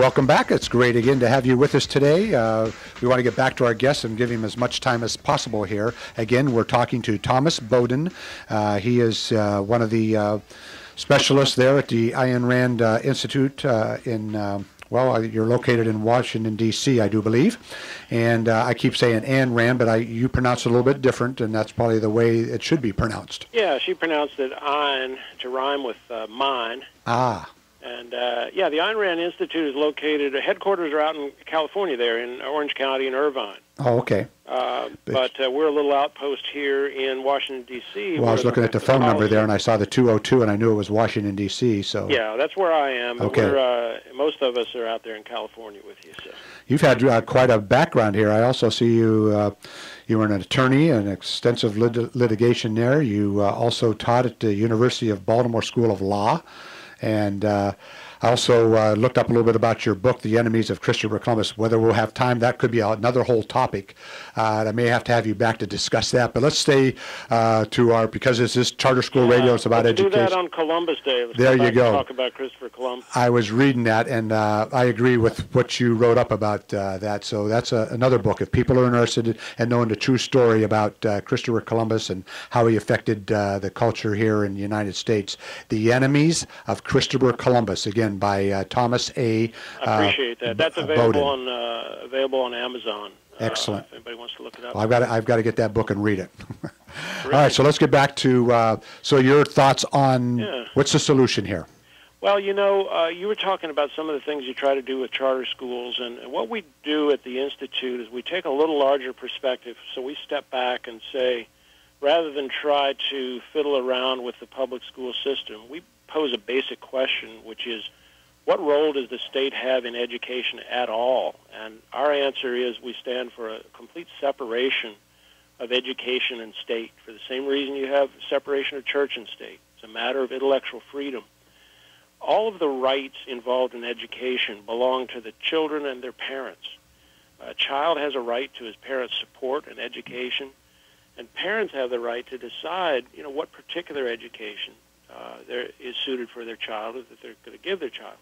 Welcome back. It's great again to have you with us today. We want to get back to our guest and give him as much time as possible here. Again, we're talking to Tomas Bowden. He is one of the specialists there at the Ayn Rand Institute well, you're located in Washington, D.C., I do believe. And I keep saying Ayn Rand, but you pronounce it a little bit different, and that's probably the way it should be pronounced. Yeah, she pronounced it Ayn to rhyme with mine. Ah. And, yeah, the Ayn Rand Institute is located, headquarters are out in California there, in Orange County in Irvine. Oh, okay. But we're a little outpost here in Washington, D.C. Well, I was looking at the phone number there, and I saw the 202, and I knew it was Washington, D.C., so... Yeah, that's where I am. But okay. Most of us are out there in California with you, so... You've had quite a background here. I also see you... you were an attorney and extensive litigation there. You also taught at the University of Baltimore School of Law. And I also looked up a little bit about your book, The Enemies of Christopher Columbus. Whether we'll have time, that could be another whole topic. I may have to have you back to discuss that. But let's stay to our, because this is charter school radio, it's about education. Let's do that on Columbus Day. Let's there you go. Talk about Christopher Columbus. I was reading that, and I agree with what you wrote up about that. So that's another book. If people are interested in knowing the true story about Christopher Columbus and how he affected the culture here in the United States, The Enemies of Christopher Columbus, again, by Thomas A. I appreciate that. That's available on Amazon. Excellent. If anybody wants to look it up. Well, I've got to get that book and read it. All right, so let's get back to so your thoughts on what's the solution here? Well, you know, you were talking about some of the things you try to do with charter schools, and what we do at the Institute is we take a little larger perspective. So we step back and say, rather than try to fiddle around with the public school system, we pose a basic question, which is, what role does the state have in education at all? And our answer is we stand for a complete separation of education and state, for the same reason you have separation of church and state. It's a matter of intellectual freedom. All of the rights involved in education belong to the children and their parents. A child has a right to his parents' support and education, and parents have the right to decide, you know, what particular education is suited for their child or that they're going to give their child.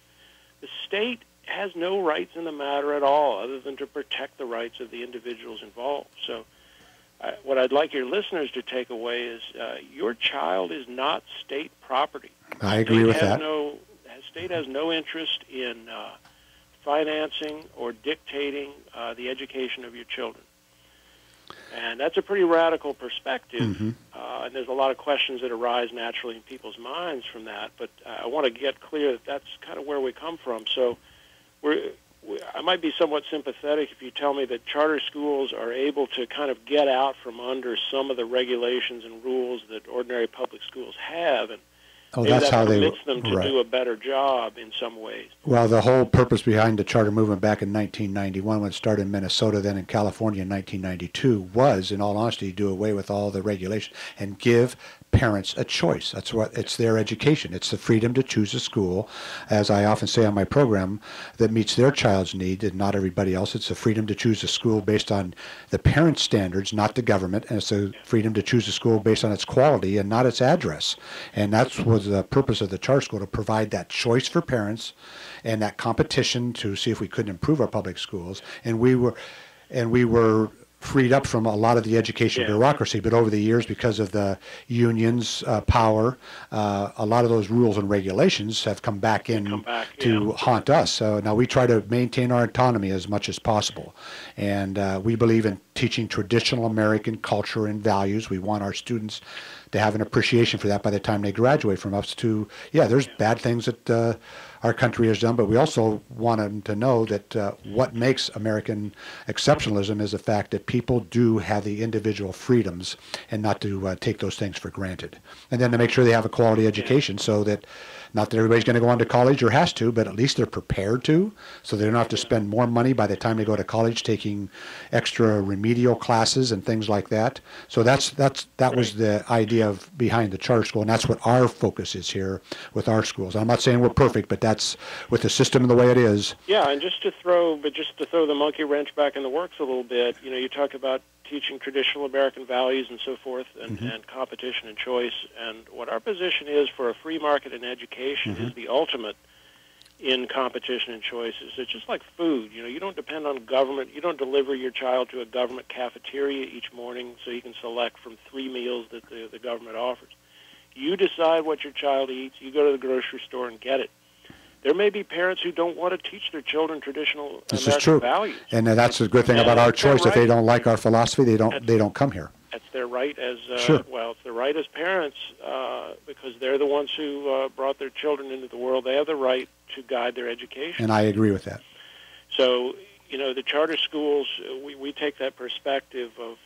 The state has no rights in the matter at all other than to protect the rights of the individuals involved. So what I'd like your listeners to take away is your child is not state property. I agree with that. The state has no interest in financing or dictating the education of your children. And that's a pretty radical perspective, and there's a lot of questions that arise naturally in people's minds from that, but I want to get clear that that's kind of where we come from. So I might be somewhat sympathetic if you tell me that charter schools are able to kind of get out from under some of the regulations and rules that ordinary public schools have, and maybe that's that how permits them to do a better job in some ways. Well, the whole purpose behind the charter movement back in 1991, when it started in Minnesota, then in California in 1992, was, in all honesty, do away with all the regulations and give parents a choice. That's what it's their education. It's the freedom to choose a school, as I often say on my program, that meets their child's need and not everybody else. It's the freedom to choose a school based on the parents' standards, not the government, and it's the freedom to choose a school based on its quality and not its address. And that was the purpose of the charter school, to provide that choice for parents and that competition to see if we couldn't improve our public schools. And we were freed up from a lot of the education bureaucracy, but over the years, because of the unions' power, a lot of those rules and regulations have come back in to haunt us. So now we try to maintain our autonomy as much as possible, and we believe in teaching traditional American culture and values. We want our students to have an appreciation for that by the time they graduate from us. There's bad things that our country has done, but we also want them to know that what makes American exceptionalism is the fact that people do have the individual freedoms and not to take those things for granted. And then to make sure they have a quality education, so that not that everybody's going to go on to college or has to, but at least they're prepared to, so they don't have to spend more money by the time they go to college taking extra remedial classes and things like that. So that was the idea behind the charter school, and that's what our focus is here with our schools. I'm not saying we're perfect, but that's with the system the way it is. Yeah, and just to throw the monkey wrench back in the works a little bit, you know, you talk about teaching traditional American values and so forth, and competition and choice. And what our position is for a free market in education is the ultimate in competition and choices. It's just like food. You know, you don't depend on government. You don't deliver your child to a government cafeteria each morning so you can select from 3 meals that the government offers. You decide what your child eats. You go to the grocery store and get it. There may be parents who don't want to teach their children traditional American values. And that's a good thing about our choice. If they don't like our philosophy, they don't come here. That's their right as sure. Well, it's their right as parents because they're the ones who brought their children into the world. They have the right to guide their education. And I agree with that. So, you know, the charter schools, we take that perspective of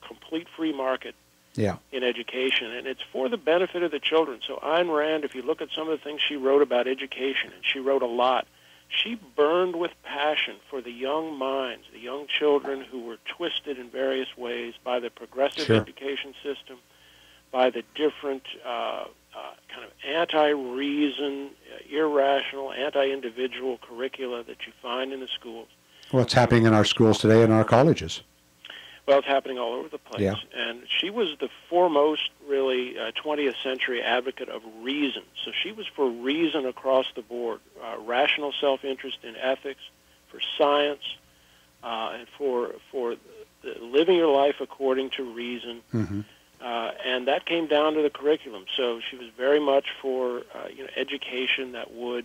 complete free market in education, and it's for the benefit of the children. So Ayn Rand, if you look at some of the things she wrote about education, and she wrote a lot, she burned with passion for the young minds, the young children who were twisted in various ways by the progressive education system, by the different kind of anti-reason, irrational, anti-individual curricula that you find in the schools. Well, it's happening in our schools today and our colleges. Well, it's happening all over the place. Yeah. And she was the foremost, really, 20th century advocate of reason. So she was for reason across the board, rational self-interest in ethics, for science, and for living your life according to reason. Mm-hmm. And that came down to the curriculum. So she was very much for education that would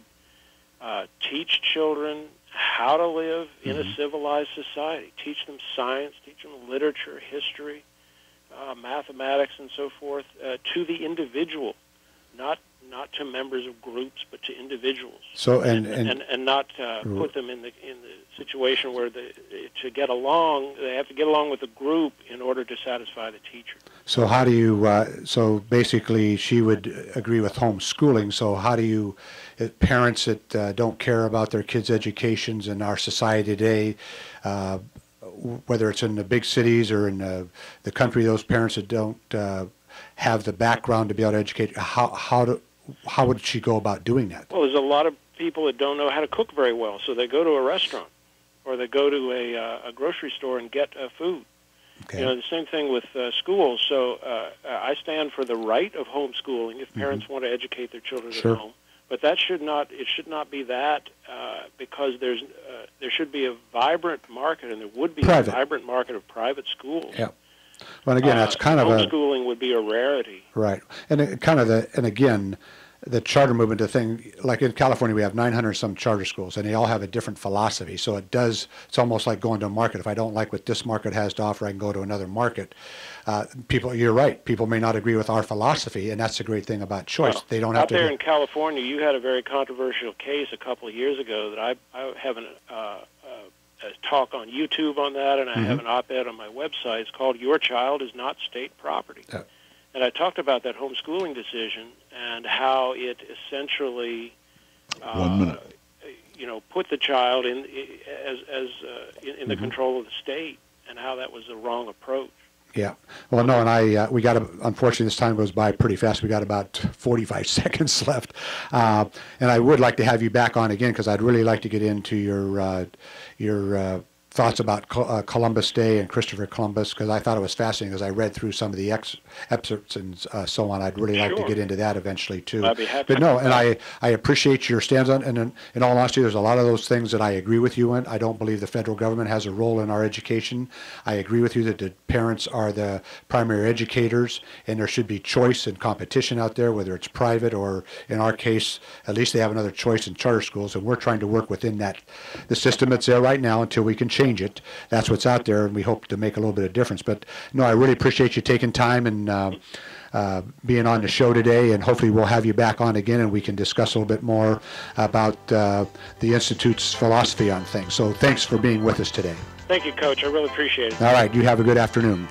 teach children how to live in a civilized society, teach them science, teach them literature, history, mathematics, and so forth, to the individual, not to members of groups, but to individuals. So and not put them in the situation where to get along, they have to get along with the group in order to satisfy the teacher. So how do you? So basically, she would agree with homeschooling. So how do you, parents that don't care about their kids' educations in our society today, whether it's in the big cities or in the country, those parents that don't have the background to be able to educate, how would she go about doing that? Well, there's a lot of people that don't know how to cook very well, so they go to a restaurant or they go to a grocery store and get food. Okay. You know, the same thing with schools. So I stand for the right of homeschooling if parents want to educate their children at home. But that should not be that because there should be a vibrant market, and there would be a vibrant market of private schools. Yeah. Well, again, that's kind of homeschooling would be a rarity. Right, and again, the charter movement, the thing, like in California, we have 900 some charter schools, and they all have a different philosophy. So it's almost like going to a market. If I don't like what this market has to offer, I can go to another market. You're right. People may not agree with our philosophy, and that's the great thing about choice. Well, they don't have out there in California, you had a very controversial case a couple of years ago that I have a talk on YouTube on that, and I have an op-ed on my website. It's called "Your Child is Not State Property." And I talked about that homeschooling decision and how it essentially, put the child in the control of the state, and how that was the wrong approach. Yeah. Well, no, and we got unfortunately this time goes by pretty fast. We got about 45 seconds left, and I would like to have you back on again because I'd really like to get into your thoughts about Columbus Day and Christopher Columbus, because I thought it was fascinating as I read through some of the excerpts and so on. I'd really like to get into that eventually too. I'd be happy. But no, and I appreciate your stance on, and in all honesty, there's a lot of those things that I agree with you in. I don't believe the federal government has a role in our education. I agree with you that the parents are the primary educators, and there should be choice and competition out there, whether it's private or, in our case, at least they have another choice in charter schools, and we're trying to work within the system that's there right now until we can change it. That's what's out there, and we hope to make a little bit of difference. But no, I really appreciate you taking time and being on the show today, and hopefully we'll have you back on again and we can discuss a little bit more about the Institute's philosophy on things. So thanks for being with us today. Thank you, Coach. I really appreciate it. All right. You have a good afternoon.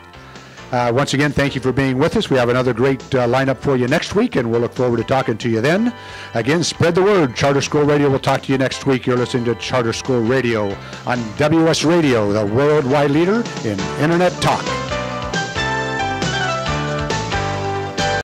Once again, thank you for being with us. We have another great lineup for you next week, and we'll look forward to talking to you then. Again, spread the word. Charter School Radio will talk to you next week. You're listening to Charter School Radio on WS Radio, the worldwide leader in Internet talk.